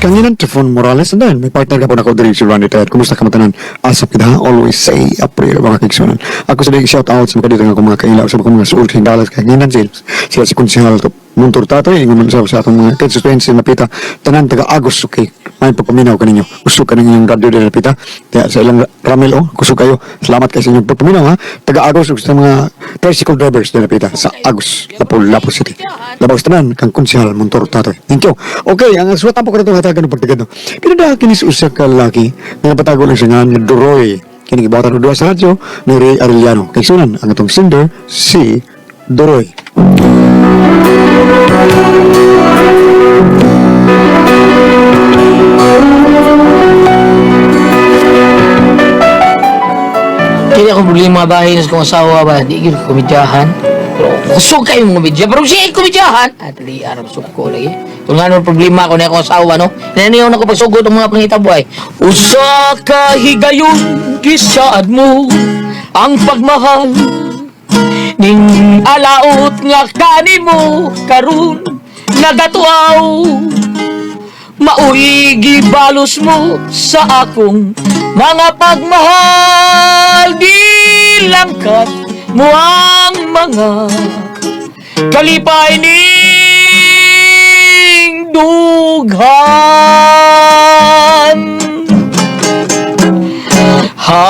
Kanginan Tefon Morales and then may partner ka po na ko diri si Ronnie Ted. Kumusta ka matanan? Asap kita ha? Always say April mga kaigsunan. Ako sa shout out sa mga dito nga mga kailaw sa mga suot hindalas kanginan sila si konsehal to Muntur Tatoy ingon sa atong mga constituency na pita tanan taga Agos okay. May pagpaminaw kaninyo. Usok ka ninyong radio diri pita. Kaya sa ilang Ramel kusog kayo. Salamat kayo sa inyong pagpaminaw ha. Taga Agos sa mga tricycle drivers diri pita sa Agos Lapu City. Labaw tanan kang konsehal Muntur Tatoy. Thank you. Okay, ang suwatan po ko na hatagan ng pagtagad. Pinada kinis usa ka laki nga patago lang siya nga Duroy. Kini gibawatan do sa radyo ni Ray Arellano. Kay sunan ang atong singer si Duroy. Kaya ako problema bahay na sa kong asawa ba, di yun komedyahan. Pero kusog kayo mga komedya, pero siya komedyahan. At di arap ko lagi. Kung ano problema ko na akong asawa, no? Naniyaw na ko pagsugod ng mga pangitabuhay. Usa ka higayon, gisaad mo ang pagmahal. Ning alaot nga kanimo karon nagatuaw. Mauy gibalos mo sa akong mga pagmahal. Dilangkat mo ang mga kalipay ning dughan. Hay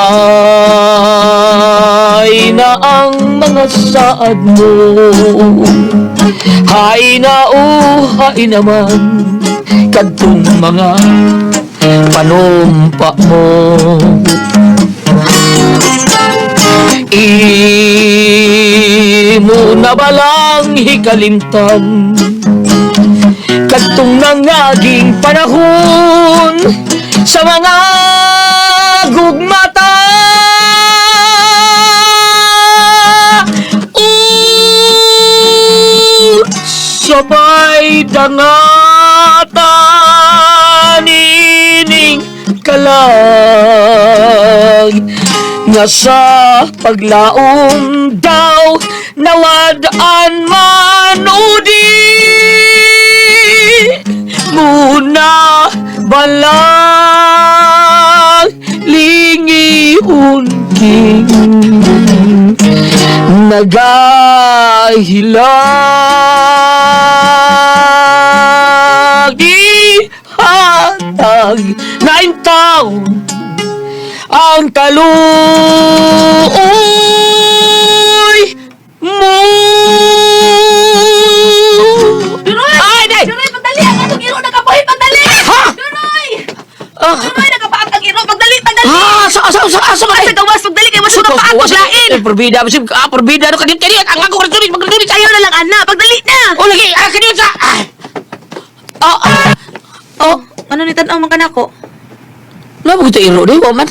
na ang mga saad mo, hay na hay naman kadtong mga panumpa mo. Imo na balang hikalimtan kadtong nangaging panahon sa mga gugmata. Sabay dangatan ining kalag nga sa paglaom daw nawadaan man udi muna balang lingihon king nagahilag ihatag na taon ang kaluoy mo. Dunoy! Ay, day! Dunoy, pagdali! Ang atong iro nakabuhi! Pagdali! Ha? Dunoy! Dunoy, nakapaat ang iro! Pagdali! Pagdali! Sa Sa gawas! Pagdali! Kaya mas na paat! Paglain! Perbida, perbida, ano kanit, ang ako kanit, magkanit, Ayaw na lang, Ana! Pagdali na! o lagi, kanit sa, Oh, ano ni tanaw man kanako? Wala mo ito iro, di ba man?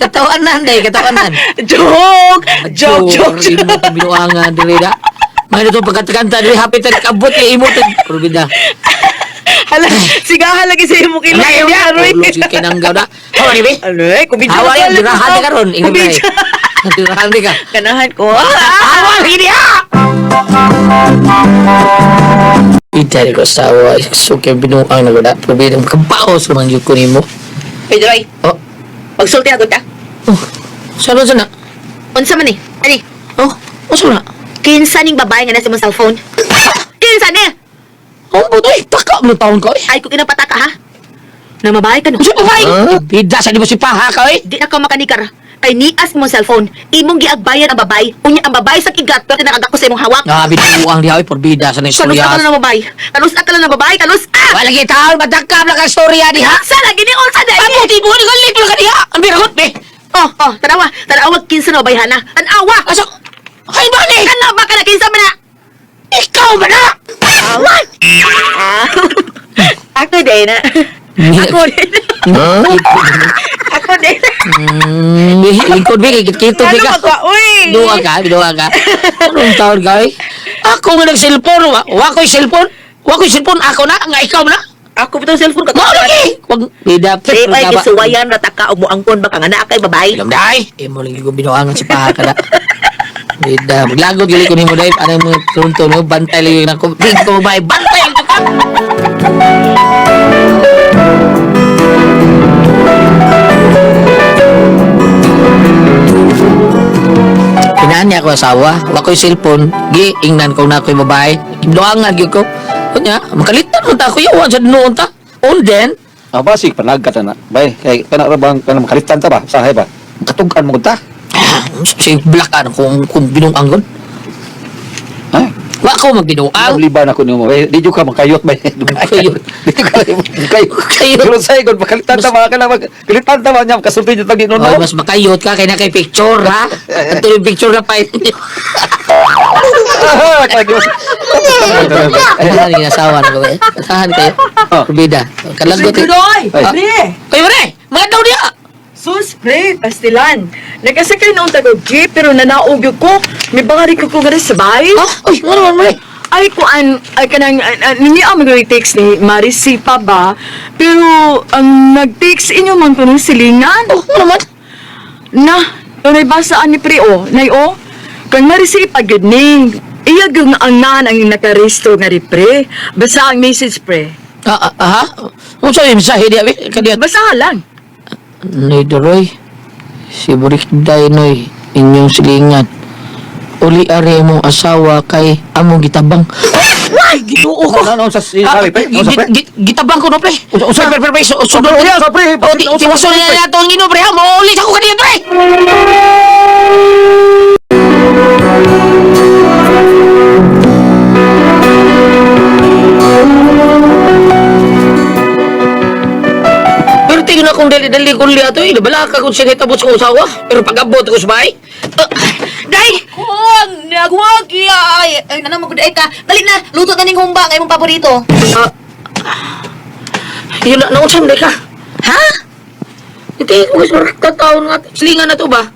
Katawanan, day, katawanan. Joke! Joke! Imo ka binuangan, dili na. May na ito pagkatakanta, dili hapit na kabot, kay imo ito. Perbida. Hala, sigahan lagi sa imo kilo. Ngayon na, ulog si kinanggaw na. Hawa ni, be? Ano eh, kubidyo Hawa yan, durahan di ka ron. Ingat na eh. Durahan di ka. Kanahan ko. Hawa, hindi ha! Itari ko sa awa, suki ang binuang na gula. Perbida, makabaos naman yung kunin mo. Hey, Dunoy, Oh, pagsulti ako ta. saan na? Unsa man eh? Ani, Oh, saan na? kinsa ning babae nga nasa mong cellphone? Kinsa ni? Oh, butoy, taka mo taon ko eh. Ay, kung kinapataka ha? Na mabahay ka no? Kasi babae! Bida, sa di mo si Paha ka eh. Di na ka makanikar. Kay nias mo cellphone. Imong giagbayan ang babay. Unya ang babay sa kigat pero nakagako sa imong hawak. Nga, binuang diha eh, porbida sa Kanus istorya. ka na ng babay. Kanus ka na ng babay. Kanus Wala lagi taon, madagkam lang ang istorya diha. Sa lagi ni Olsa dahil. Pamuti mo, ni galit lang ka diha. Ang biragot, be. Oh, tanawa. Tanawa kinsa na babay hana. Tanawa. Asa, ay ba ni? Tanawa ka na kinsa man na. Ikaw ba na? Awan. Ako din na. Ako din. Ako din. Lingkod, be, kikito, be ka. Uy. Binuang ka. Anong taon ka eh? Ako nga nag-cellphone, wako'y cellphone. Ako na, nga ikaw na. Ako bitong cellphone ka. Mo lagi. Wag bidapit Ay, ka ba? kisuwayan rataka mo angkon ba ka nga na kay babay. Alam dai. Mo lagi ko binuangan si Paha ka na. Bida, maglagot gali ko nimo dai para mo tunto no bantay lang yung ako. Big ko bay, bantay ang tukang. Pinaan niya ako asawa, wa ko'y cellphone, gi ingnan ko na ako'y babae. Doangan gyud ko. Kunya, makalitan mo ta ako yawan sa noon ta. On then, Basig panagat na. Bay, kay kanarabang kanang makalitan ta ba? Sahay ba? Katugan mo ta. si black kung binuang gon. Ay, Wa ko magbinuang. liban ako nimo. Bay, di jud ka makayot bay. Makayot. Di jud ka makayot. Makayot. Pero say kon makalitan ta ba kana makalitan ta ba nya kasulti jud tagi Oh, no. mas makayot ka kay na kay picture ha. Ito yung picture na pa. Tahan yung asawa na ba? Tahan kayo. Rubida. Kalagot. Kudoy! Ay. Pre! Kayo re! Mga daw niya! Sus, pre! Pastilan! Nagkasakay na tagog jeep pero nanaugyo ko. May bangari ko nga sa bahay. Ha? Uy, ano naman mo eh? Ay, kuan, ay kanang, hindi ako mag-text ni Marisi pa ba? Pero, ang nag-text inyo man ko ng silingan. Oh, ano naman? Na, tunay basaan ni pre, o. Nay, o. Kang Marisi pa, good ning. Iya yung ang nanang yung nakaresto nga ri pre. Basta ang message, pre. Ha? Ano sabi mensahe niya? Kadiyan. Basta lang. Noy Doroy, si Burik Daynoy, inyong silingan. Uli are mong asawa kay among gitabang. Ay, ginuo ko. Ano sa sinabi pre? Ano sa pre? Gitabang ko no pre. Usay pre. Usod Pre, pre. sa pre. O di tiwason niya nato ang ino pre. Mo ulit ako kaniya pre. Pero tingin akong dali-dali kong liya to eh. Nabalaka kung siya natabot sa usawa. Pero pag-abot ako sa bahay. Day! Huwag! Naghuwag! Ay, nanang magkuday ka. Dali na, luto na ning humba, ngayon mong paborito. Yun na, naunsan ka. Ha? Hindi, kung gusto kataon nga, silingan na to ba?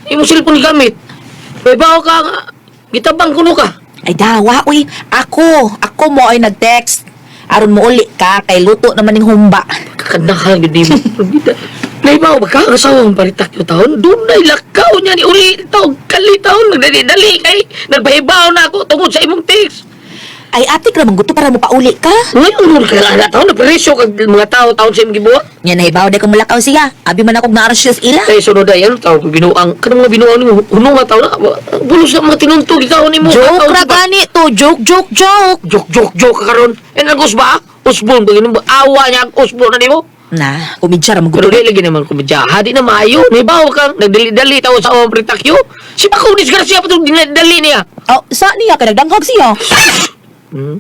Yung cellphone gamit. May bawa ka nga. Gitabang kuno ka. Ay dawa, uy. Ako mo ay nag-text. Aron mo uli ka, kay luto naman ning humba. Kakandakang yun din mo. May bawa ba ka? Kasawa mong paritak yung taon? Doon na ilakaw niya ni uli. Taon, kali taon. Nagdali-dali kay. Nagbahibaw na ako tungkol sa imong text. Ay ate, kramang gusto para mo pauli ka. Ngayon mo kailangan na taon. Nagparesyo kag mga tao taon sa imong gibuhat. Nya nahibaw day kang malakaw siya. Abi man akong narasyos ila. Kaya sunod ay ano tao. Binuang. Kanang mga binuang ni mo. Hunong nga tao na. Bulos na mga tinuntog. Ikaw ni mo. Joke ra gani to, joke. Joke ka karon. E nagos ba? Usbon. Bagay mo. Awa niya ang usbon na ni mo. Na, kumidya ra Pero magusto. di lagi naman kumidya. Hadi na maayo. May bawa kang nagdali-dali tao sa ombre takyo. Si Pakaw disgrasya pa itong dinadali niya. Oh, sa niya ka nagdanghag siya.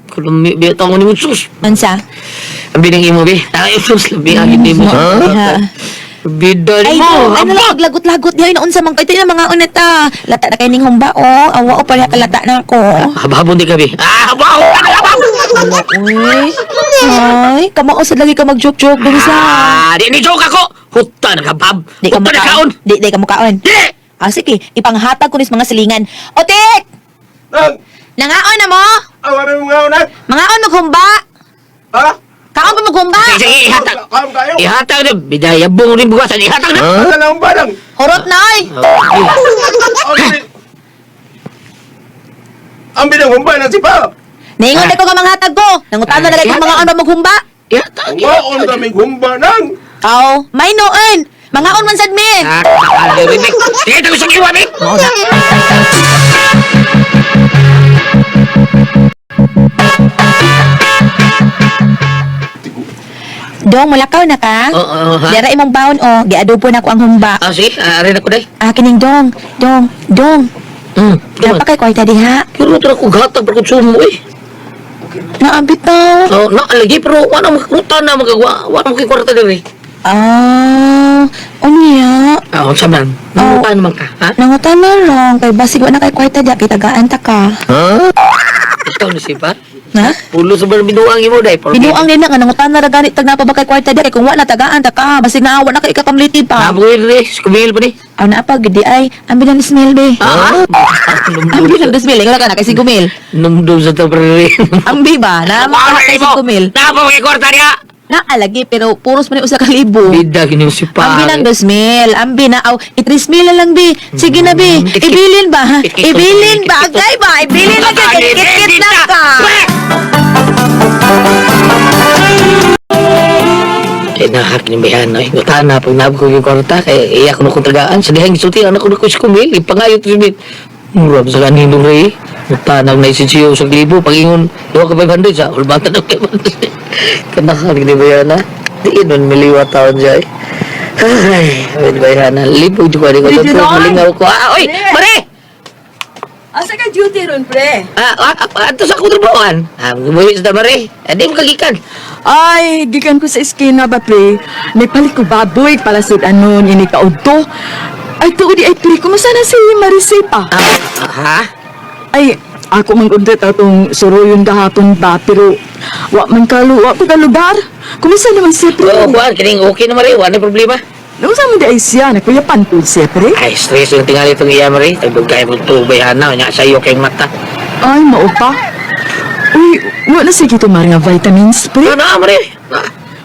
Kalumi, biya tao ni mo sus. Mansa? Ang binangi mo, bi. Ay, sus, labi agad ni mo. Ha. Bida Ay, ni mo. no, ano lang, lagot-lagot dihay noon sa mga, ito yung mga uneta. Lata na kayo ning humba, oh. Awa o pala kalata na ako. Hababon di ka, bi. Habaw! Ano, uy? Ay, kamao sa lagi ka mag-joke-joke dun sa... Di ni joke ako. Huta na kabab. Di ka Huta na kaon. mukaon. Di ka mukaon. Di! Ah, sige, ipanghatag ko nis mga silingan. Otik! Nang, Nangaon na mo? awarin mo nga unag. Mangaon maghumba? Ha? Kaon pa maghumba? Sige, ihatag. Kaam kayo. Ihatag na. Bidaya bong rin bukasan. Ihatag na. Asa na ang balang? Horot na, oy! Ang binangumbay ng sipa. Naingon ko ka manghatag ko. Nangutan na lagay kong mangaon ba maghumba? Ihatag. Ang waon daming humba nang. Aw, may noon. Mangaon man sad mi. Nakakalirik. Sige, tayo sa kiwa, bi. Mao na. Dong, mulakaw na ka? Oo, ha? Dara imong baon, oh. Giadobo na ko ang humba. Sige, arin ako day. Kining dong. Dong. Dapat kay kwarta diha. Pero ito na kong gatag para konsumo eh. Naabit na. Oh, naalagi pero wala makakuta na magagawa. Wala mong kwarta din eh. Unya. Oo, saman. Nanguta naman ka, ha? Nangutan na lang. Kay basig na kay kwarta diha. Kay tagaan ta ka. Ikaw na siya, Ha? Pulo sa bar binuang imo day. Binuang din na nga. Nangutan na ganit. Tag na pa ba kay kwarta diha. Kay kung wala tagaan ta ka. Basig na awa na kay ikakamliti pa. Nabuhin rin, kumihil pa ni. Aw na pa. Gidi ay. Ambil na ni Smil be. Ha? Ambil na ni Smil. Ikaw ka na. Kay si Gumil. Numdum sa tabari. Ambi ba? Na makaka kay si Gumil. Napa kay kwarta niya. Naalagi, pero puros man yung usa ka libo. Bida gini si Ambi ng pare. 2,000. Ambi na, aw, 3,000 lang, bi. Sige na, bi. Ibilin ba, ha? Ibilin ba? Agay ba? Ibilin na ka. Kit-kit na ka. Eh, nahak ni Bayan, no? Ingutahan na, pag nabog ko yung kwarta, kaya iyak ko na kong tagaan. Sa dihang isulti, anak ko na ko iskumil, ipangayot rin bit. Murab sa kaninong rin. Tanang na isinsiyo sa libo, pag-ingon, 2,500 sa ulbatan ng 500. Kanakal ni Bayan, ha? Di nun, miliwa taon siya, eh. Ay, awin Bayan, ha? Libo, di ko rin ko. Di, Dinon! Malingaw ko. Ah, oy, Mare! Asa ka duty ron, pre? Ato sa kutrabawan. Gumuhi sa Mare. Hindi mo kagikan. Ay, gikan ko sa eskina ba, pre? Nagpalit ko baboy para sa ano, ini kaudto. Ay, tuod ay, pre, kumusta na si Maricel pa? Ha? Ay, ako mang-undit atong suruyon kahapon ba, pero wa man wa ko ka lugar. Kumusta naman siya, pre? Oo, Juan, kining okay na Mare. Wala problema. Nung sa mo di ay siya, nakuyapan po siya, pre? Ay, stress yung tingali itong iya, Mare. Tagdugay mo ito, Bayana. Nya sa'yo kayong mata. Ay, mao pa. Uy, wala sige ito nga vitamins, pre. Ano, Mare?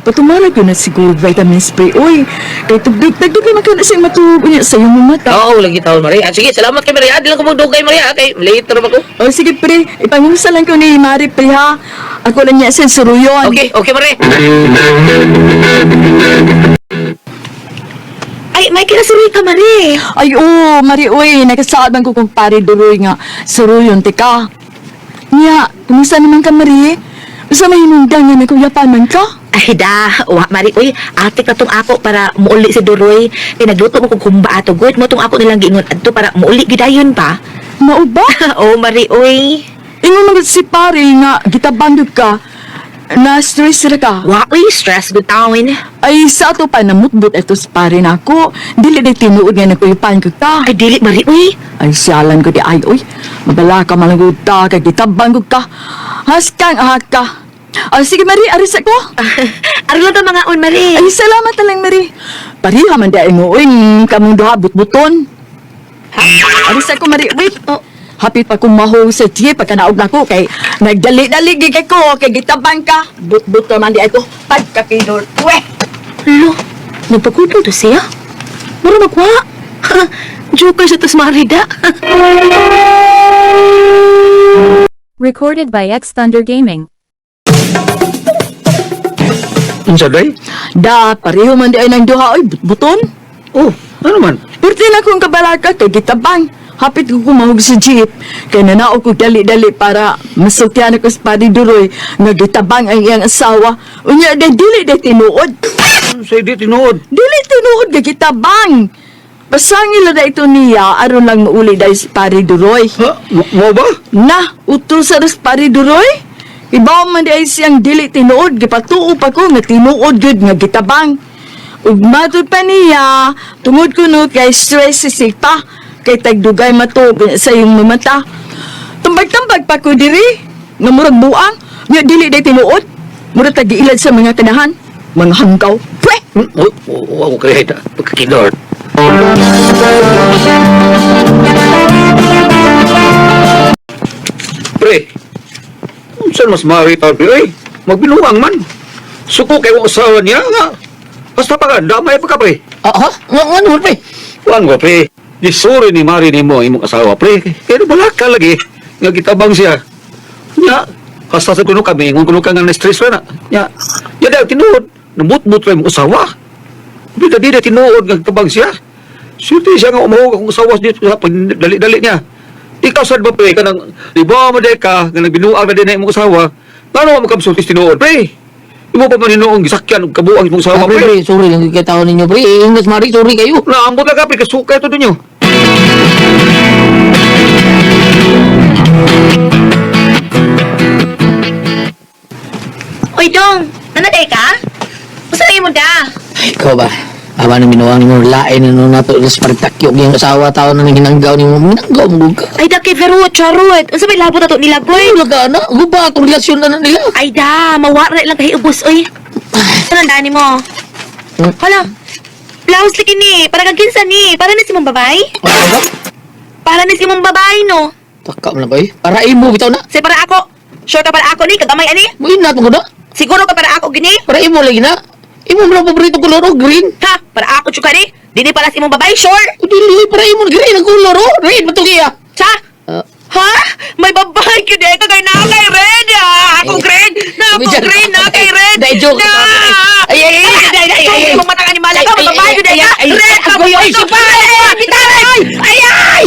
Patumarag yun na siguro vitamins, pre. Uy, kay tugdug naman ka na siyang matulog niya sa iyong mata. Oo, lagi taon, Mare. Sige, salamat kay Mare. Di lang ko magdugay, Mare. Kay later naman ko. O sige, pre. Ipangusa lang ko ni Mari, pre, ha? Ako lang niya sa suruyon. Okay, Mare. Ay, may kinasuroy ka, Mari. Ay, oo, Mari, uy. Nagkasaban ko kung pare duroy nga. Suruyon, tika. Niya, kumusta naman ka, Mari? Basta may hinundang nga nakuyapan man ka? Ay, da. Wa, Mari. Uy, atik na tong ako para muuli si Duroy. Pinagluto mo kung kumba ato. Good mo tong ako nilang giingon adto para muuli gidayon pa. Mao ba? Oh, Mari, uy. Ingon naman si pare nga, gitabandog ka. Na-stress na ka. Wa, uy, stress good tawin. Ay, sa ato pa namutbot ito si pare na ako. Dili na tinuod nga nakuyapan ko ka. Ay, dili, Mari, uy. Ay, siyalan ko di ay, uy. Mabala ka malangod ta, kay gitabandog ka. Haskang ahak ka. Ay, sige, Mari, aris ako. Arlo ba mga on, Mari? Ay, salamat na lang, Mari. Pariha man dahil mo, uy, kamong duha, butbuton. Aris ako, Mari, wait. Oh. Hapit pa kong mahong sa tiye pagkanaog na ko kay nagdali-dali gigay ko kay gitabang ka. But ka man di ito. Pagkakidor. Weh! Lo, nagpagkudo to siya? Mura magwa. Joker sa tas marida. Recorded by X Thunder Gaming. Unsa day? Da, pareho man di ay ng duha. Uy, buton. Oh, ano man? Perti na kong kabalaka kay gitabang. Hapit ko kumahog sa jeep. Kaya nanao ko dali-dali para masukyan ako sa pariduroy nga gitabang ang iyang asawa. Unya, dili tinuod. Sa di tinuod. Dili tinuod nga gitabang. Pasangil na ito niya aron lang mauli dahil si pariduroy. Ha? Mo ba? Na, utusan sa pariduroy? Ibaw man dahil siyang dili tinuod. Gipatuo pa ko nga tinuod gud nga gitabang. Ug matod pa niya, tungod ko no kay stress si pa. Kay tagdugay matog sa iyong mamata. Tambag-tambag pa ko diri. Nga murag buang. Nga dili day tinuod. Murag tagiilad sa mga kanahan. Mga hanggaw. Pweh! Ako kaya ito. Pagkakidor. Pre, saan mas marita, pre? Magbinuang man. Suko kay wong asawa niya nga. Basta pa ka, damay pa ka, pre. Ha? Ano, pre? Wan ko, pre. Disuri ni Mari ni mo, imong asawa, pre. Kaya balaka lagi. Nga gitabang siya. Nya, hasta sa kuno kami, ngun kuno ka nga na-stress na. Nya, dahil tinuod. Namut-mut pa imong asawa. Bida di tinuod nga gitabang siya. Suti siya nga umahog akong asawa dito sa dali-dali niya. Ikaw sad ba, pre, kanang liba mo ka, nga nagbinuang na din na imong asawa. Ngano mo kamsultis tinuod, pre? Imo pa maninoong gisakyan og kabuang imong asawa, Pre, pre. sorry lang kay tao ninyo, pre. Ingat, Mari, sorry kayo. Naambot na ka, pre, kasuka ito ninyo. Uy, Dong. Nanaday ka? Usa mo da? Ay, ikaw ba? Aba na minuang mo lain na nato ilas paritakyo yung asawa tao na hinanggaw ni mo. Hinanggaw mo ka. Ay, da kay Verot, charot. Unsa may labot ato nila, boy? Ay, laga na. Guba atong relasyon na nila. Ay, da. Mawara na lang kayo ubos, uy. Ano dani mo? Hala. Blouse lagi ni. Para kag kinsa ni. Para na si mong babay? Ano ba? Para na si mong babay, no? Taka mo na ba eh? Para imo bitaw na. Say para ako. Short na para ako ni. Kagamay ani. Muin na ko na. Siguro ka para ako gini? Para imo lagi na. Imo mo paborito kolor o green. Ha? Para ako chuka ni? Dili para sa imong babae, sure? O dili para imo green ang kolor o. Red matugi ah. Sa? Ah. Ha? May babae ka di ka kay na kay Red Ako Red! Na ako Kumidya. Red! Na kay Red! Dahil joke na! ka. Ay, ay, ay, ay, ay, ay, ay. Kung mata ka ni Malay ka, Ay, ay, babae ay, ka di ay, ka! ay, ay, Red! ay, Ako ay, yung ay, supay! Bitaray! Ay, ay!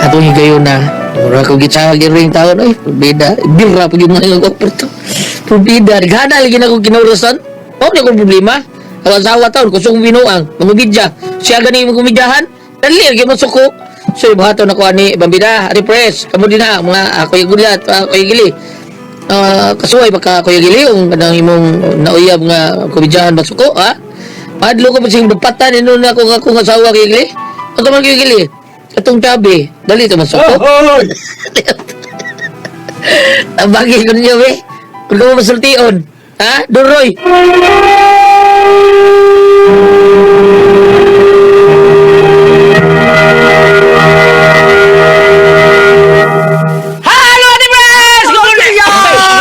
Atong higayon na. Mura ko gitsahag yung ring taon. Ay, probida. Bira pag yung mga oporto. Probida. Naghana lagi na akong kinurasan. O, di akong problema. Ang asawa taon, kusong binuang. Mamubidya. Siya gani yung kumidyahan. Dali, lagi mo suko. So, ibahato na ko ani, Bambida, ani Pres. Kamu din na, mga ako yung gulat, ako yung gili. Kasuway baka ako yung gili. Kung kanang imong nauyab nga kumidyahan magsuko, ha? Madlo ko pa siyang dapatan. Ino na akong asawa kayo gili. Ano man kayo gili? Atong tabi, dali ito masuko. Hoy! Tabagi ko ninyo, be. Kung ka mo masultion. Ha? Duroy. Hello, Ate Pres! Good morning!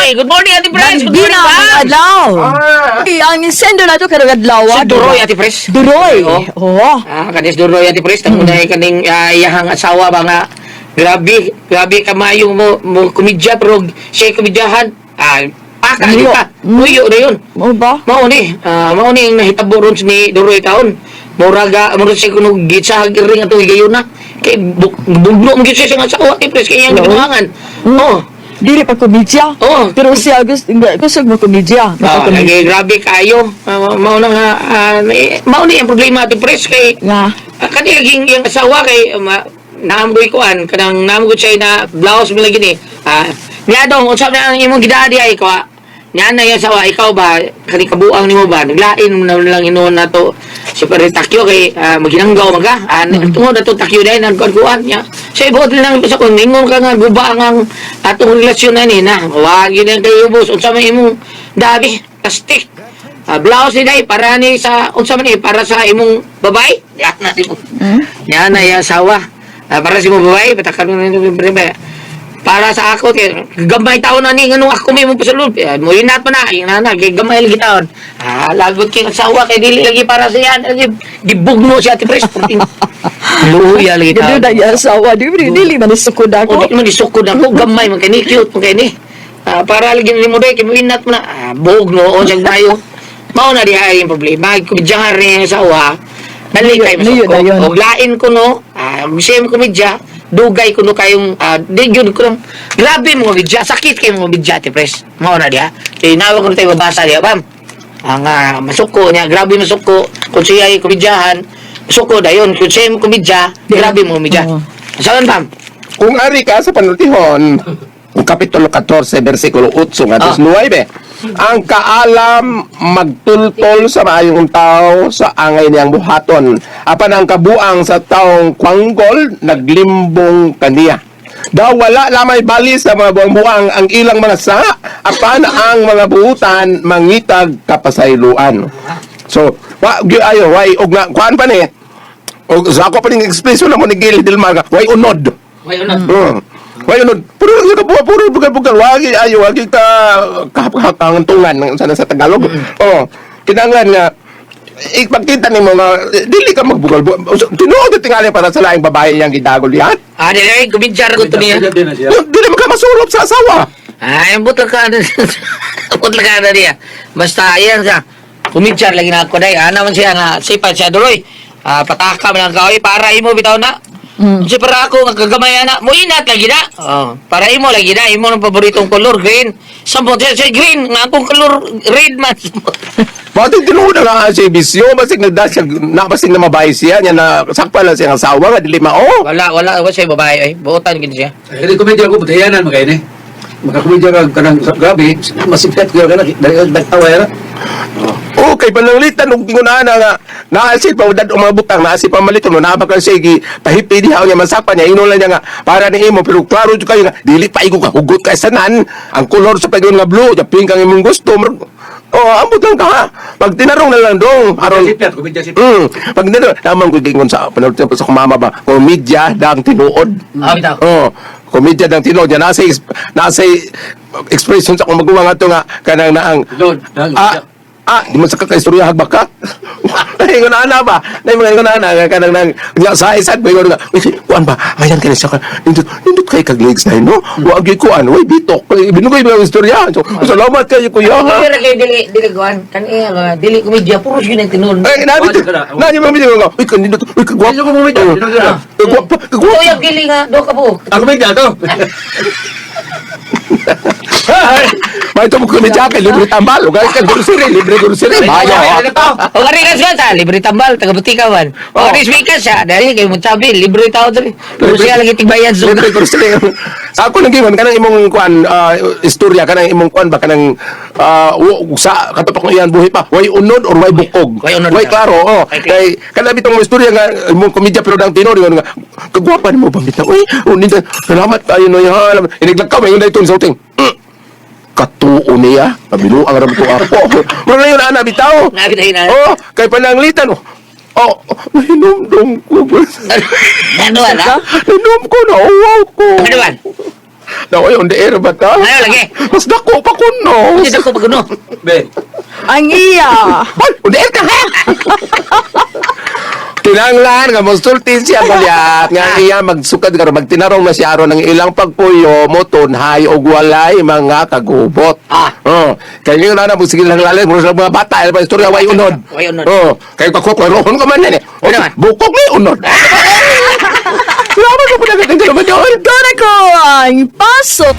Ay, good morning, Ate Pres! Good Di morning, na ang ma'am! adlaw. Ah! Ang insendo na to karong adlaw. Si Duroy, Ate Pres. Duroy. Oo. Oo. Kanis Duroy, Ate Pres. Tamo na kaning iyahang asawa ba nga. Grabe kamayo mo komedya pero siya komedyahan. Muyo. Kita. Muyo na yun. Mo ba? Mao ni ang nahitabo ron ni Duroy taon. Muraga siya kuno gitsahag ring ato higayon na. Kay bugno mo gitsay sa asawa, Ate Pres, kay iyang Oo. ginuangan. Oo. Dili pa komedya. Oo. Pero siya gusto mo komedya. Lagi grabe kayo. Mao na nga mao ni ang problema, Ate Pres, kay Nga. kani laging yung asawa kay naamboy kuan kanang naamgo siya na blouse mo lagi ni. Niya dong unsa na ang imong gidadi ay ko. Niya na yung asawa ikaw ba kani kabuang nimo ba naglain mo na lang inon nato si pare takyo kay maginanggaw maga. Tungod ato takyo dai nang kuan niya. Sa ibot lang sa kun ningon ka nga guba ang atong relasyon na ni na. Wa gyud ang kayo boss unsa man imong dabi plastic. Blouse ni dai para ni sa unsa man para sa imong babae. Yan na mo. Yan na yung asawa. Para sa imong babae patakan mo na para sa ako gamay taon na ni nganong ako may mong pasulod. Mo inat pa na yung nana kay gamay lagi taon. Lagot kay asawa kay dili lagi para sa yan. Gibugno si Ate Pres. Luya lagi taon. Gado na yung asawa. Dili man isukod O ako. di man isukod ako gamay man kay ni cute man kay ni. Para lagi ni mo dai kay mo inat mo na bugno o siyang tayo. Mao na diha yung problema. Kumidyahan rin yung asawa. Dali kayo Niyo masukot. na yun. O lain ko no. Siyem komedya. Dugay ko no kayong. Di yun ko lang. Grabe mga medya. Sakit kayo mga medya, Ate Pres. Mao na diha. Kaya nawag ko na tayo mabasa diha, bam. Ang masuko niya. Grabe masuko. Kung siya ay komedyahan. Masuko da yun. Kung siya ay komedya. Grabe mga medya. Oo. Saan, bam? Kung ari ka sa panultihon, Kapitulo 14, versikulo 8 nga 19, ang kaalam magtultol sa maayong tao sa angay niyang buhaton. Apan ang kabuang sa taong kwanggol, naglimbong kaniya. Daw wala lamay bali sa mga buang-buang ang ilang mga sa, apan ang mga buutan mangitag kapasayloan. So, ayo, why, og na, kuhaan pa ni, og sa ako pa ning ekspresyon na mo ni Gil Dilmar, why unod? Ngayon na. Why unod? Puro sa kabuha, puro bugal-bugal. Wagi ka kahapangantungan sana sa Tagalog. Oh, kinanglan nga ipagkita nimo nga dili ka magbugal. Tinuod tingali para sa laing babae yang gidagol yan. Dili, kumidyar ko to niya. Dili man ka masulop sa asawa. Ay, buto ka na. Buto ka na niya. Basta, ayan siya. Kumidyar lagi na ako dahil. Naman siya nga, sipat siya duloy. Pataka man ang kaway para imo bitaw na. Kasi para ako nga kagamay na. Mo inat lagi na. Para imo lagi na. Imo ng paboritong color, green. Sampot siya green. Nga akong color, red man. Bakit tinuod na nga siya bisyo, basig nagdasya, napasig na mabahay siya, niya na sakpa lang siya ng asawa, nga dili mao. Wala siya babae. Ay, buotan gini siya. Hindi komedya ko, butayanan mo kayo ni. Makakomedya ka kanang grabe, masipet ko ka na, dahil nagtawa yan. Okay, pananglitan nung tingunaan na naasip pa udad mga butang naasip pa malito no nabakal sige pahipi diha niya masapa niya inulan niya nga para ni imo pero klaro jud kayo nga dili pa igo ka hugot ka sanan ang kolor sa pagon nga blue ja pink ang imong gusto ambot lang ka ha. Pag tinarong na lang dong, aron. Sipyat, komedya sipyat. Pag tinarong, naman ko gingon sa panood sa kumama ba, komedya dang tinuod. Bitaw. Komedya dang tinuod. Yan, nasa expression sa kung magawa nga ito nga, kanang naang, di man sa kakaistorya hagbak ka. Ay, na ana ba? Nay mga na ana kanang nang sa isad ba nga. Kuan ba? Ayan kani sa nindot kay kag legs na no. Wa gyud kuan, way bitok. Binugoy ba istorya? So, salamat kayo kuya ha. Pero kay dili kuan kan dili komedya puro yun ang tinuod. Ay, nabi mo mi nga. Uy, kanindot. Uy, kagwa. Hindi ko bumidya. Kagwa. Kuya gili nga do ka po. Ako ba to? May ito mo kumidya kay libre tambal. O guys, libre grocery. Bayo. O kari ka siya libre tambal taga butikawan. O kari speaker siya dahil kay mo sabi libre tao diri. Pero siya lagi tigbayan sa Libre grocery. Ako nang giwan kanang imong kuan istorya kanang imong kuan ba kanang sa katapak ng iyan buhi pa. Way unod or way bukog. Way unod Way ka. klaro. Way Kay kana bitong istorya nga imong komedya pero dang tinori nga kagwapa nimo ba bitaw. Uy, unin salamat kayo no ya. Iniglag ka may unday tun sa uting. Katuo niya. Kabilo ang ramto ako. Mura yun ana bitaw. Nabitahin na. Oh, kay pananglitan. Oh, hinumdum ko. Ano na? Hinum ko na uwaw ko. Ano man? Naway on the air ba ta? Ano lagi? Mas dako pa kuno. Dito ko paguno. Be. Ang iya. Ay, on the air ka ha? Kinanglan nga mostultin siya galyat nga iya magsukad karon magtinarong na siya aron ang ilang pagpuyo motonhay og walay mga kagubot. Kay nga na mo sige lang lalim mo sa mga bata pa istorya way unod. Way unod. Kay pakukuron ko man ni. Ano man? Bukog ni unod. Salamat po na kating dalawa. Doon ako ang pasok.